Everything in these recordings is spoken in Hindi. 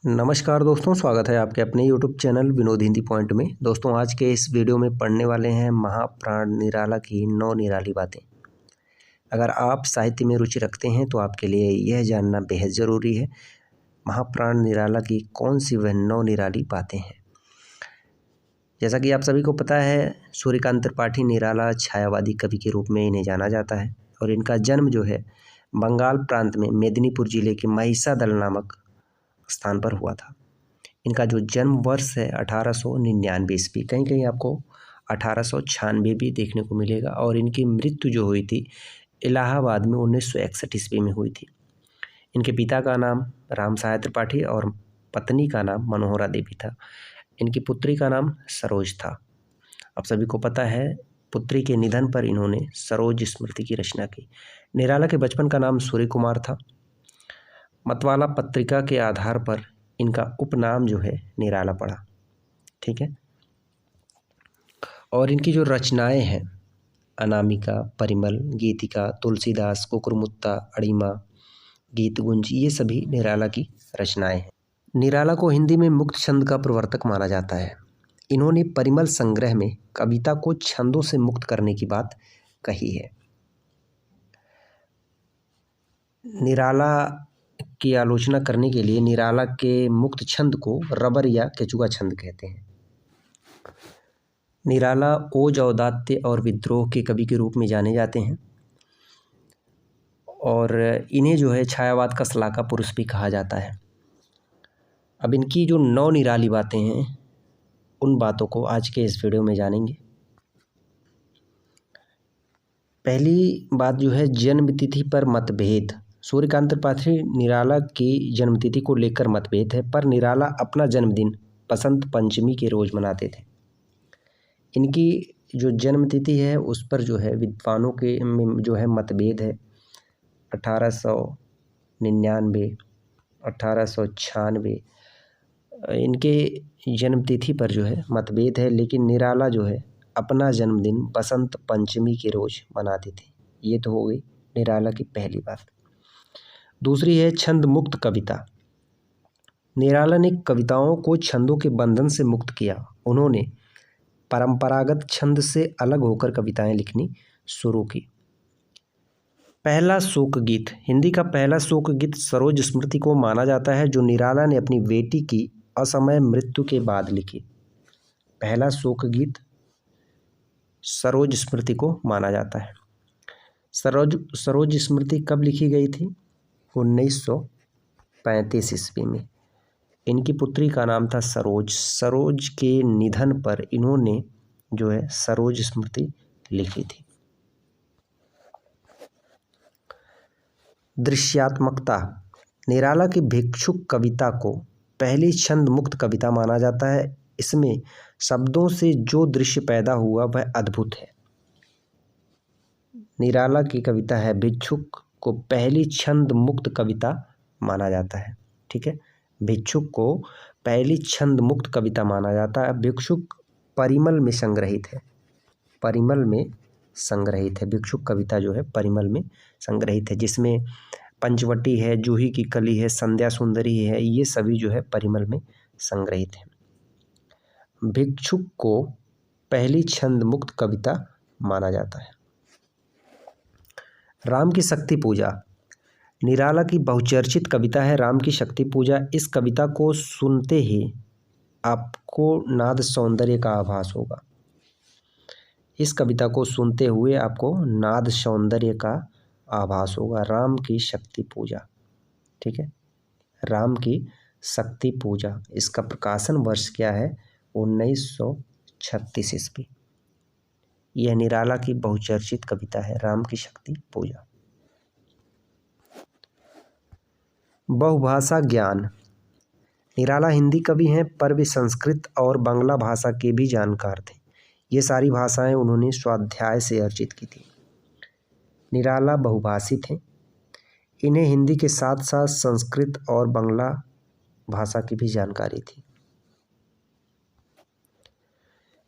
नमस्कार दोस्तों, स्वागत है आपके अपने YouTube channel Vinod Hindi point में। दोस्तों, आज के इस वीडियो में पढ़ने वाले हैं महाप्राण निराला की 9 निराली बातें। अगर आप साहित्य में रुचि रखते हैं तो आपके लिए यह जानना बेहद ज़रूरी है, महाप्राण निराला की कौन सी वह 9 निराली बातें हैं। जैसा कि आप सभी को पता है, सूर्यकांत त्रिपाठी निराला छायावादी कवि के रूप में इन्हें जाना जाता है और इनका जन्म जो है बंगाल प्रांत में मेदिनीपुर जिले के महिसादल नामक स्थान पर हुआ था। इनका जो जन्म वर्ष है 1899 ईस्वी, कहीं कहीं आपको 1896 भी देखने को मिलेगा, और इनकी मृत्यु जो हुई थी इलाहाबाद में 1961 ईस्वी में हुई थी। इनके पिता का नाम राम सहाय त्रिपाठी और पत्नी का नाम मनोहरा देवी था। इनकी पुत्री का नाम सरोज था। आप सभी को पता है, पुत्री के निधन पर इन्होंने सरोज स्मृति की रचना की। निराला के बचपन का नाम सूर्य कुमार था। मतवाला पत्रिका के आधार पर इनका उपनाम जो है निराला पड़ा। ठीक है। और इनकी जो रचनाएं हैं, अनामिका, परिमल, गीतिका, तुलसीदास, कुकुरमुत्ता, अड़िमा, गीतगुंज, ये सभी निराला की रचनाएं हैं। निराला को हिंदी में मुक्त छंद का प्रवर्तक माना जाता है। इन्होंने परिमल संग्रह में कविता को छंदों से मुक्त करने की बात कही है। निराला की आलोचना करने के लिए निराला के मुक्त छंद को रबर या केचुआ छंद कहते हैं। निराला ओज, औदात्य और विद्रोह के कवि के रूप में जाने जाते हैं और इन्हें जो है छायावाद का शलाका पुरुष भी कहा जाता है। अब इनकी जो 9 निराली बातें हैं, उन बातों को आज के इस वीडियो में जानेंगे। पहली बात जो है, जन्मतिथि पर मतभेद। सूर्यकांत त्रिपाठी निराला की जन्मतिथि को लेकर मतभेद है, पर निराला अपना जन्मदिन बसंत पंचमी के रोज मनाते थे। इनकी जो जन्मतिथि है उस पर जो है विद्वानों के में जो है मतभेद है। 1899, 1896 इनके जन्मतिथि पर जो है मतभेद है, लेकिन निराला जो है अपना जन्मदिन बसंत पंचमी के रोज मनाते थे। ये तो हो गई निराला की पहली बात। दूसरी है छंद मुक्त कविता। निराला ने कविताओं को छंदों के बंधन से मुक्त किया। उन्होंने परंपरागत छंद से अलग होकर कविताएं लिखनी शुरू की। पहला शोक गीत। हिंदी का पहला शोक गीत सरोज स्मृति को माना जाता है, जो निराला ने अपनी बेटी की असमय मृत्यु के बाद लिखी। पहला शोक गीत सरोज स्मृति को माना जाता है। सरोज स्मृति कब लिखी गई थी? 1935 ईस्वी में। इनकी पुत्री का नाम था सरोज। सरोज के निधन पर इन्होंने जो है सरोज स्मृति लिखी थी। दृश्यात्मकता। निराला की भिक्षुक कविता को पहली छंद मुक्त कविता माना जाता है। इसमें शब्दों से जो दृश्य पैदा हुआ वह अद्भुत है। निराला की कविता है भिक्षुक को पहली छंद मुक्त कविता माना जाता है। ठीक है, भिक्षुक को पहली छंद मुक्त कविता माना जाता है। भिक्षुक परिमल में संग्रहित है। परिमल में संग्रहित है भिक्षुक कविता जो है परिमल में संग्रहित है, जिसमें पंचवटी है, जूही की कली है, संध्या सुंदरी है, ये सभी जो है परिमल में संग्रहित है। भिक्षुक को पहली छंद मुक्त कविता माना जाता है। राम की शक्ति पूजा। निराला की बहुचर्चित कविता है राम की शक्ति पूजा। इस कविता को सुनते ही आपको नाद सौंदर्य का आभास होगा। इस कविता को सुनते हुए आपको नाद सौंदर्य का आभास होगा। राम की शक्ति पूजा। ठीक है, राम की शक्ति पूजा। इसका प्रकाशन वर्ष क्या है? 1936 ईस्वी। यह निराला की बहुचर्चित कविता है राम की शक्ति पूजा। बहुभाषा ज्ञान। निराला हिंदी कवि हैं, पर वे संस्कृत और बांग्ला भाषा के भी जानकार थे। ये सारी भाषाएं उन्होंने स्वाध्याय से अर्जित की थी। निराला बहुभाषी थे। इन्हें हिंदी के साथ साथ संस्कृत और बांग्ला भाषा की भी जानकारी थी।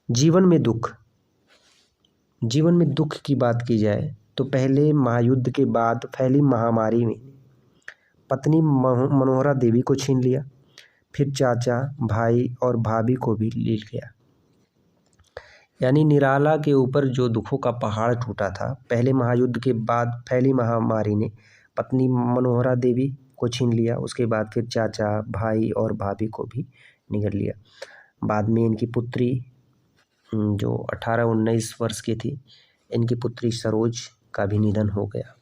जीवन में दुख। जीवन में दुख की बात की जाए तो पहले महायुद्ध के बाद फैली महामारी में पत्नी मनोहरा देवी को छीन लिया। फिर चाचा, भाई और भाभी को भी ले गया। यानी निराला के ऊपर जो दुखों का पहाड़ टूटा था, पहले महायुद्ध के बाद फैली महामारी ने पत्नी मनोहरा देवी को छीन लिया। उसके बाद फिर चाचा, भाई और भाभी को भी निगल लिया। बाद में इनकी पुत्री जो 18-19 वर्ष की थी, इनकी पुत्री सरोज का भी निधन हो गया।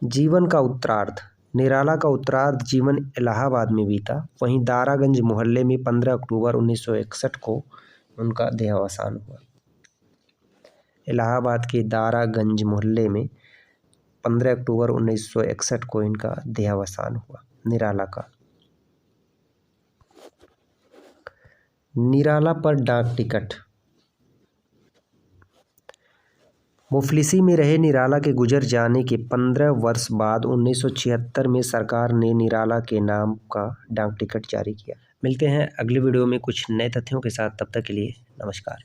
जीवन का उत्तरार्ध। निराला का उत्तरार्ध जीवन इलाहाबाद में बीता। वहीं दारागंज मोहल्ले में 15 अक्टूबर 1961 को उनका देहावसान हुआ। इलाहाबाद के दारागंज मोहल्ले में 15 अक्टूबर 1961 को इनका देहावसान हुआ निराला का। निराला पर डाक टिकट। मुफलिसी में रहे निराला के गुजर जाने के 15 वर्ष बाद 1976 में सरकार ने निराला के नाम का डाक टिकट जारी किया। मिलते हैं अगली वीडियो में कुछ नए तथ्यों के साथ। तब तक के लिए नमस्कार।